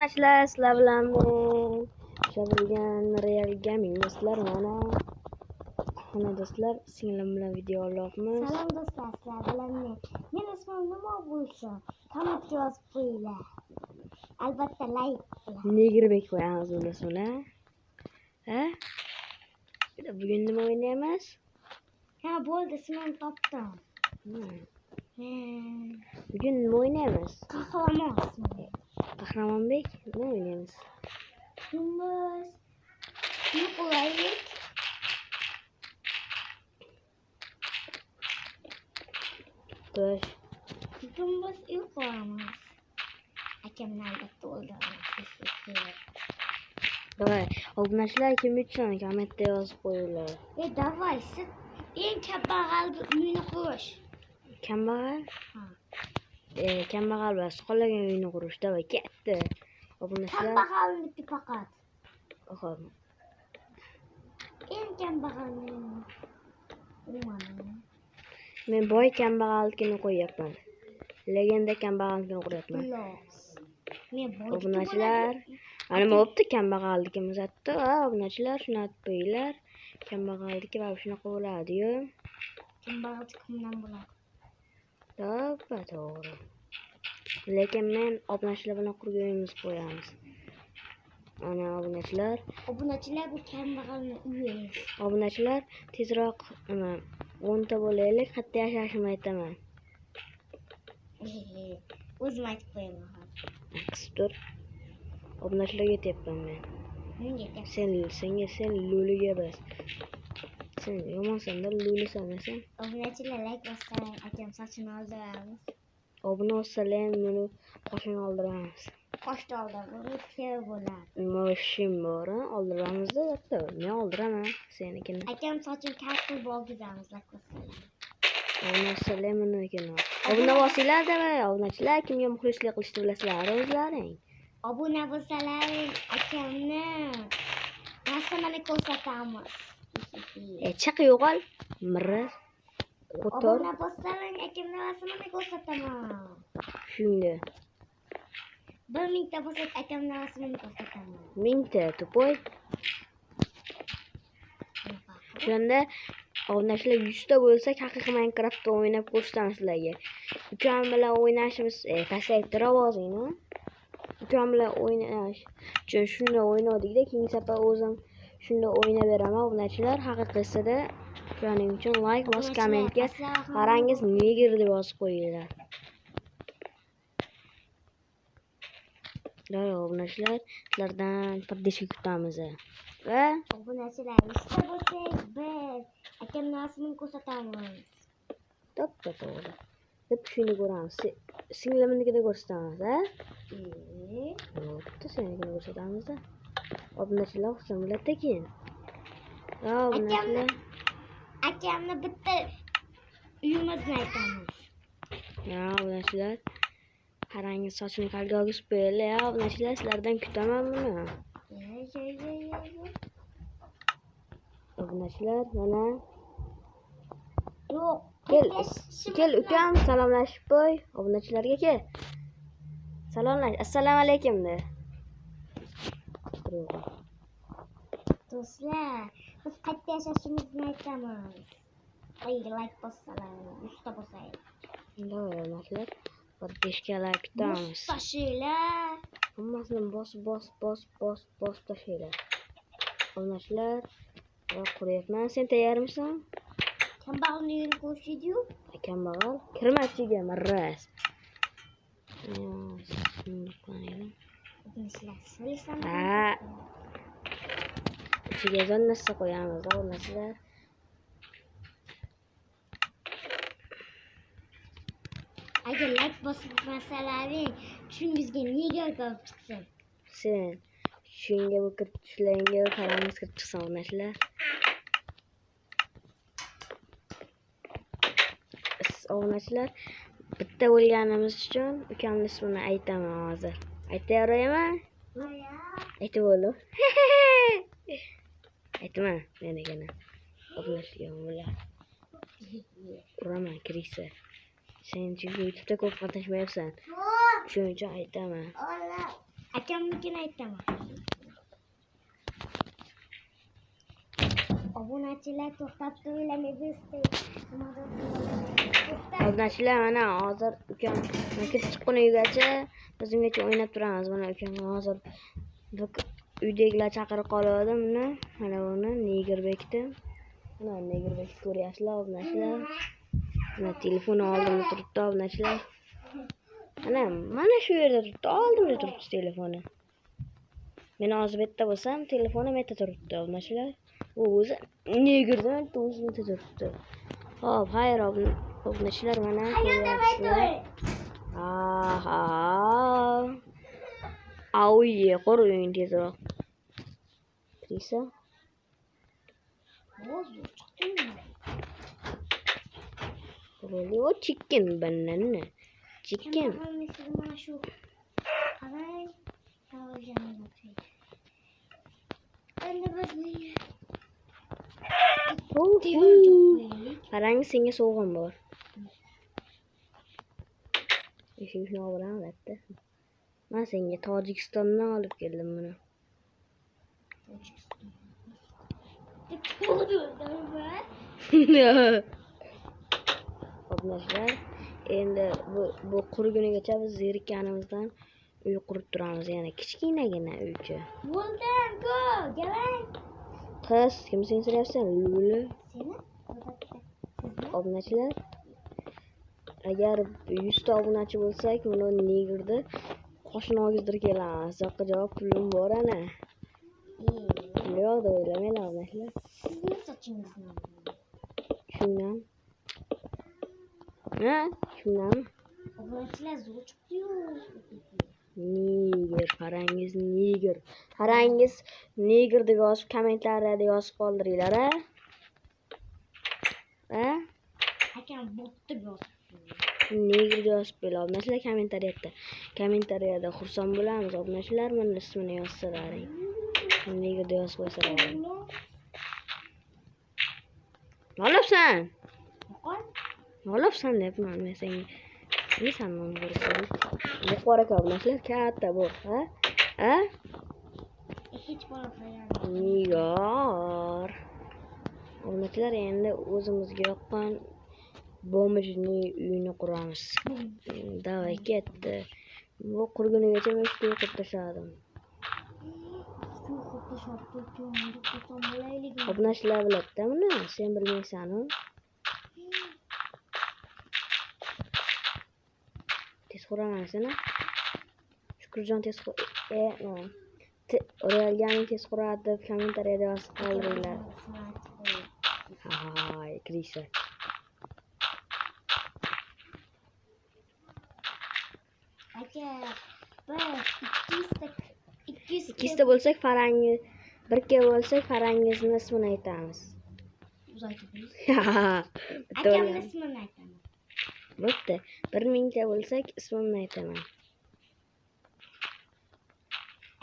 Sizlar bilan men Real Gaming do'stlar, mana do'stlar, singlim bilan video olyapmiz. Salom do'stlar, sizlar bilan men ismim nima bo'lsa, kommentga yozib qo'yinglar. Albatta like bilan. Negirbek qo'yamiz ulasini. Ha? Bugun nima o'ynaymiz? Ha, bo'ldi, ismini topdim. Bugun nima o'ynaymiz? Qahramon. Qahramonbek, nima o'ynaymiz? Biz yuqolaylik. Biz yuqoramiz. Akamni albatta o'ldiramiz. Davay, obunachilar kim uchun kommentda yozib qo'yinglar. Davay, siz eng kambag'al uyni qurish. Kambag'al? Ha. Kambag'al va qolagan uyni qurish. Davay, katta. Obunachilar Kambag'alniki faqat. Xo'p. Eng kambag'alni men boy kambag'alnikini qo'yapman. Legenda kambag'alnikini qo'yapman. Men boy. Obunachilar, ana nima bo'pti kambag'alnikimiz hatto. Obunachilar shuni aytib qo'yinglar. Kambag'alniki va shunaqa bo'ladi-yu. Kambag'al kimdan bo'ladi? To'g'ri. Lekin men obunachilar bilan qurganimiz qo'yamiz. Ana obunachilar bu kambag'alni uyi. Obunachilar tezroq 10 ta bo'laylik, qayerda yashashimni aytaman. O'zim aytib qo'yaman. Qisib tur. Obunachilarga aytyapman men. Sen luliga bas. Sen yomonsan-da, lulisan sen. Obunachilar like bossalar, akam sochini oldiramiz. Obuna olsalar ham meni qoshini oldiramiz. Qoshni oldiramiz, kerak bo'ladi. Moshim bor, oldiramiz-da, hatto. Men oldiraman senikini. Akam sochini kar qilib olgizamiz, like bossalar. Obuna olsalar menikini. Obuna bosinglar-da, obunachilar kimga muxlislik qilishni bilasizlar o'zlaring. Obuna bo'lsalaring, akamni rasmini ko'rsatamiz. Chiq yo'qol. Mirras. Obuna bo'lsalaring, akamni rasmini ko'rsataman. Shunga. 1000 ta bo'lsa akamni rasmini ko'rsataman. 1000 ta to'poy. Shunda obunachilar 100 ta bo'lsa, haqiqiy Minecraftda o'ynab ko'rsatamiz sizlarga. Ukam bilan o'ynashimiz, pasaytirib ovozingni. Ukam bilan o'ynash uchun shunda o'ynadik-da, keyin safar o'zim shunda o'ynayveraman obunachilar. Haqiqatda shuning uchun like va kommentga qarangiz, negir deb yozib qo'yinglar. Obunachilar, sizlardan podpishka kutamiz. Va obunachilar ishda bo'lsak, biz akamni rasmini ko'rsatamiz. To'g'ri. Deb shuni ko'ramiz. Singlimnikida ko'rsatamiz, ha? Bo'pti, senikini ko'rsatamiz-da. Obunachilar xursand bo'ladi keyin. Akamni bitta uyimizni aytamiz. Obunachilar, qarangiz sochini qalga olgizib qo'yinglar. Obunachilar, sizlardan kutaman buni. Obunachilar, mana. Yo'q. Kel ukam, salomlashib qo'y. Obunachilarga kel. Salomlash. Assalomu alaykum de. Do'stlar, biz qayerda yashashimizni aytamiz. Like bossalar, 100 ta bo'lsaydi. Obunachilar, podpishkalar kutamiz. Tashinglar. Hammasini bos tashinglar. Obunachilar, quryapman. Sen tayyormisan? Kambag'alni uyini ko'rishdi-yu. Kambag'al kirma ichiga, mirras. Ichiga narsa qo'yamiz, obunachilar. Agar like bosmasalaring, tushingizga nega olib chiqsin? Sen tushingga bu kirib tushlaringga qarangiz kirib chiqsin, obunachilar. Obunachilar, bitta bo'lganimiz uchun ukamning ismini aytaman hozir. Aytaverayman? Aytib bo'l. Aytma, menigina. Obunachilar bilan. Uraman kirisa. Sen chunki YouTube'da ko'p qatnashmayapsan. Shuning uchun aytaman. Akamnikini aytaman. Obunachilar to'xtab turinglar, Obunachilar mana hozir ukam kirib chiqqunigacha biz ungacha o'ynab turamiz. Mana ukam hozir uydagilar chaqirib qoladi. Mana buni Negirbekni. Mana Negirbekni ko'ryapsizlar obunachilar. Mana telefon oldimda turibdi obunachilar. Mana shu yerda turibdi, oldimda turibdi telefoni. Men hozir bu yerda bo'lsam, telefonim bu yerda turibdi obunachilar. U o'zi Negirdan o'zida turibdi. Hop, xayr obunachilar, mana ko'ryapsizlar. Aha. Auye, qo'ring tezroq. Krisa. Rolli o chicken banana. Chicken. Mana shu. Qarang. Endi bizni Qarang, senga sovg'am bor. Eshikni olaman albatta. Men senga Tojikistondan olib keldim buni. Obunachilar, endi bu qurgunigacha biz zerikkanimizdan uy qurib turamiz. Yana kichkinagina uycha. Bo'ldim, go, galang. Qiz, kim sen so'rayapsan? Luli. Seni? Obunachilar, agar 100 ta obunachi bo'lsak, buni Negirni qoshini ogizdirib kelamiz. Yo'qqa javob pulim bor ana. Yo'q deb o'ylamanglar obunachilar. Sizni sochingizni. Shundan. Ha? Shundan. Obunachilar zo'r chiqdi-yu. Negir, qarangiz Negir. Qarangiz Negir deb yozib, kommentlarida yozib qoldiringlar, ha? Akam botdi yozib. Negir yozib qo'yinglar. Obunachilar kommentariyada xursand bo'lamiz. Obunachilar mana ismini yozsalaring. Negir deb yozib qo'ysalaring. Nolabsan? Nolabsan debman men senga. Ne sanmam ko'rsan? Yuqori obunachilar katta bu, ha? Ha? Hech bo'lmasa. Nigar. Obunachilar, endi o'zimizga yoqqan bomjni uyini quramiz. Davay ketdi. Bu qurgunigacha men shu qilib tashladim. Obunachilar biladi-da buni, sen bilmaysan-ku. Tez quraman seni. Shukurjon tez Realganing tez quradi deb kommentariyada yozib qoldiringlar. Hay, Krisa. Aka, biz 200 ta bo'lsak farangiz, 1 ta bo'lsak farangizni ismini aytamiz. uzaytiramiz. Bitta Akamning ismini aytamiz. Bo'pti. 1000 ta bo'lsak ismimni aytaman.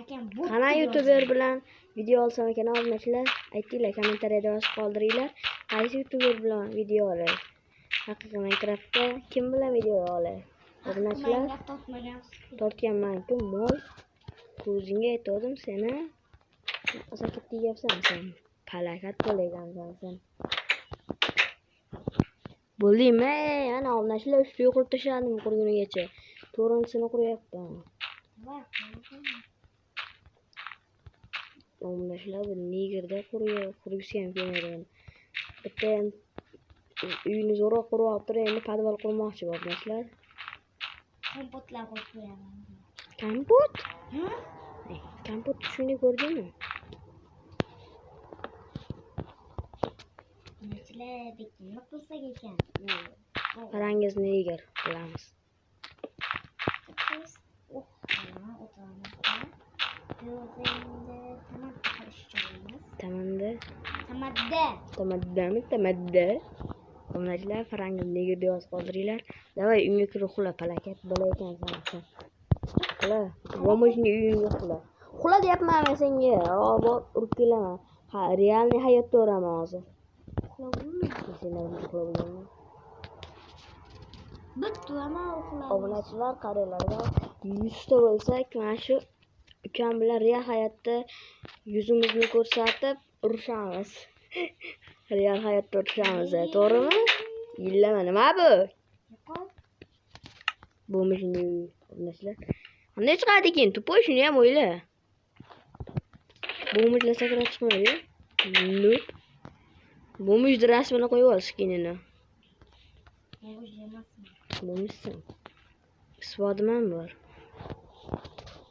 Akam bu Qana YouTuber bilan video olsam ekan obunachilar, aytinglar, kommentariyada yozib qoldiringlar. Qaysi YouTuber bilan video olay? Haqiqiy Minecraftda kim bilan video olay? Obunachilar, tortganman-ku mol. Ko'zingga aytdim seni. Asakit deyapsan sen. Palakat bo'lagansan sen. Bo'ldingmi? Ana obunachilar ustiga qurib tashladim qurgunigacha. To'rtinchisini quryapman. Obunachilar bu Negirda qurgisi ham kelmaydi. Bitta uyni zo'rg'a qurib olibdi, endi podval qurmoqchi obunachilar. Kompotlar qo'yib qo'yaman. Kompot? Ha? Kompot shuni ko'rdingmi? Obunachilar nima qilsak ekan? Parangiz Negir qilamiz. Tamadda. Obunachilar, farangiz Negir deb yozib qoldiringlar. Davay uyga kirib uxla, palakat bola ekansan sen. Uxla, bomojni uyingga uxla. Uxla deyapman men senga. Bor urib kelaman. Ha, realniy hayotda o'raman hozir. Obunachilar, qaranglar, 100 ta bo'lsak, mana shu ukam bilan real hayotda yuzimizni ko'rsatib urushamiz. Real hayotda urushamiz, to'g'rimi? Yillama, nima bu? Bo'lmi shunday o'rnashlar. Qanday chiqadi keyin? Tupoy shuni ham o'yla. Bo'lmishlar sakrab chiqmaydi. Nup. Bo'lmishni rasmini qo'yib ol skinini. Bo'lmishsan. Isbotim ham bor.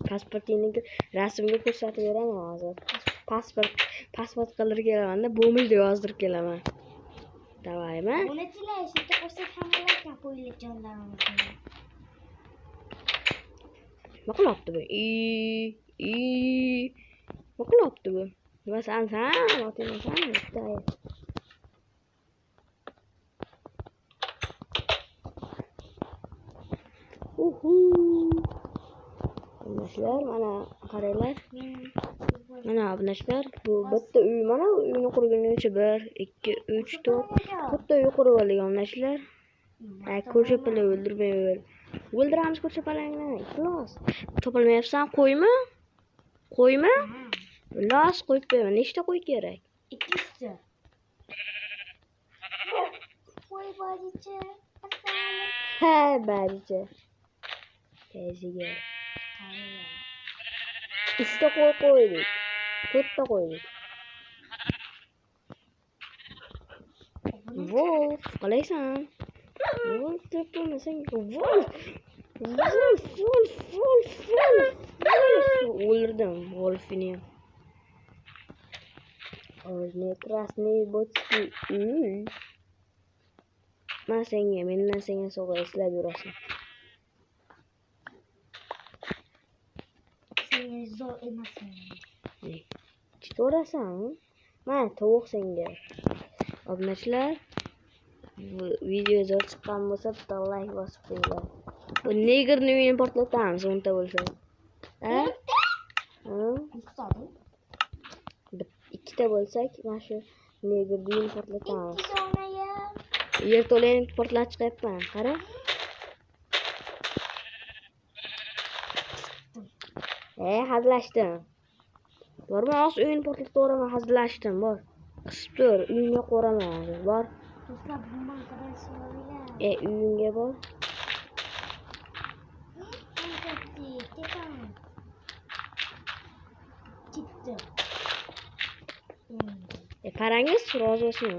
Pasportingni rasmini ko'rsatib beraman hozir. Pasport qildirib kelaman-da, bo'lmishni yozdirib kelaman. Davaymi? Bunachilar shuncha qo'shsak ham bo'larkan qo'yilib jonlarimizni. Nima qilyapti bu? Nima qilyapti bu? Nima san otinasan? Obunachilar, mana qaranglar. Mana obunachilar, bu bitta uy, mana uyni qurguncha 1, 2, 3, 4 to'rtta uy qurib oldik obunachilar. Ko'rshapalak o'ldirmayver. O'ldiramiz ko'rshapalakni. Xolos. Topolmayapsan, qo'ymi? Qo'ymi? Los qo'yib qo'yaman. Nechta qo'y kerak? 200 ta. Qo'y boricha. Ha, baricha. Keziga. 3ta qo'y qo'ydik. 4ta qo'ydik. Wolf, qalaysan? Wolf deb bo'lmasang, Wolf. O'ldirdim Wolfini. Ojne krasniy botski. Mendan senga sovg'a eslab yurasan. Sen zo'r emasman. Chiqaversan? Mana tovuq senga. Obunachilar, video zo'r chiqqan bo'lsa, bitta like bosib qo'yinglar. Bu negerni uyini portlatamiz, 10 ta bo'lsa. Ha? Ikkita bo'lsak, mana shu negerni uyini portlatamiz. Yerto'lani portlatib chiqyapman, qara. Hazillashdim. Borma, hozir uyini portlatib o'raman, hazillashdim, bor. Qisib tur, uyingga qo'raman, bor. Uyingga bor. Qarangiz, rozi bo'lsin.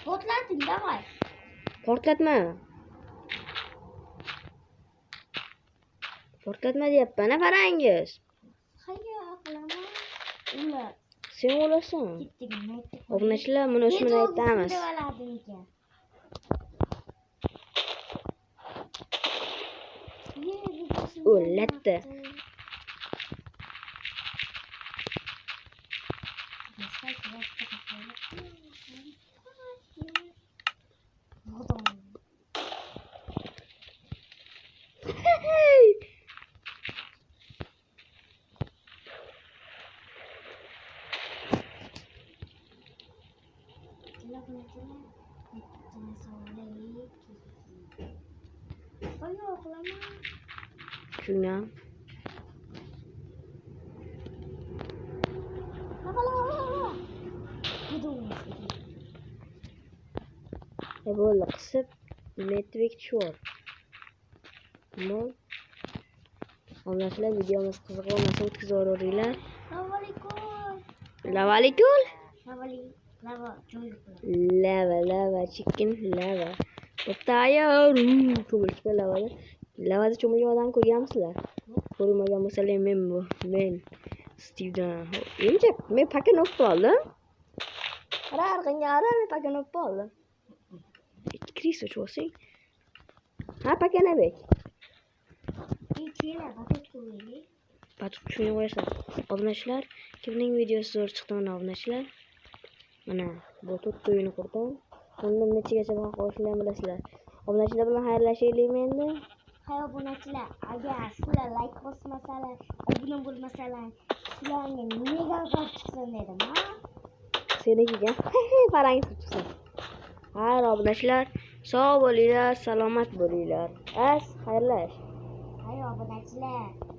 Portlating, davay. Portlatma. Portlatma deyapman, qarangiz. Hayya, qilaman. Ular. Sen o'lasan. Obunachilar, buni o'smini aytamiz. O'latdi. Shuna. Bo'ldi, qisib netbek tushib. Obunachilar, videomiz qiziq bo'lmasa o'tkazaveringlar. Lavalikul. Lava, chicken lava. Tayyor. Cho'milishga lavada. Lavada cho'milgan odam ko'rganmisizlar? Ko'rmagan bo'lsalar, men Steve'dan. Endi men pakan o'qib oldim. Qararg'inga men pakan o'qib oldim. Kirisi cho'sing. Ha, pakanabek. Batut shuni qo'yasan. Obunachilar, kimning videosi zo'r chiqdi mana obunachilar? Mana bu to'rtta uyini qurdim. Undan nechagacha baho qo'yishlarni bilasizlar. Obunachilar bilan xayrlashaylikmi endi? Hay obunachilar, agar sizlar like bosmasalar, obuna bo'lmasalar, sizlarga nega g'am chiqsin dedim, ha? Senikiga parangiz chiqsin. Xayr obunachilar, sog' bo'linglar, salomat bo'linglar. Xayrlash. Hay obunachilar.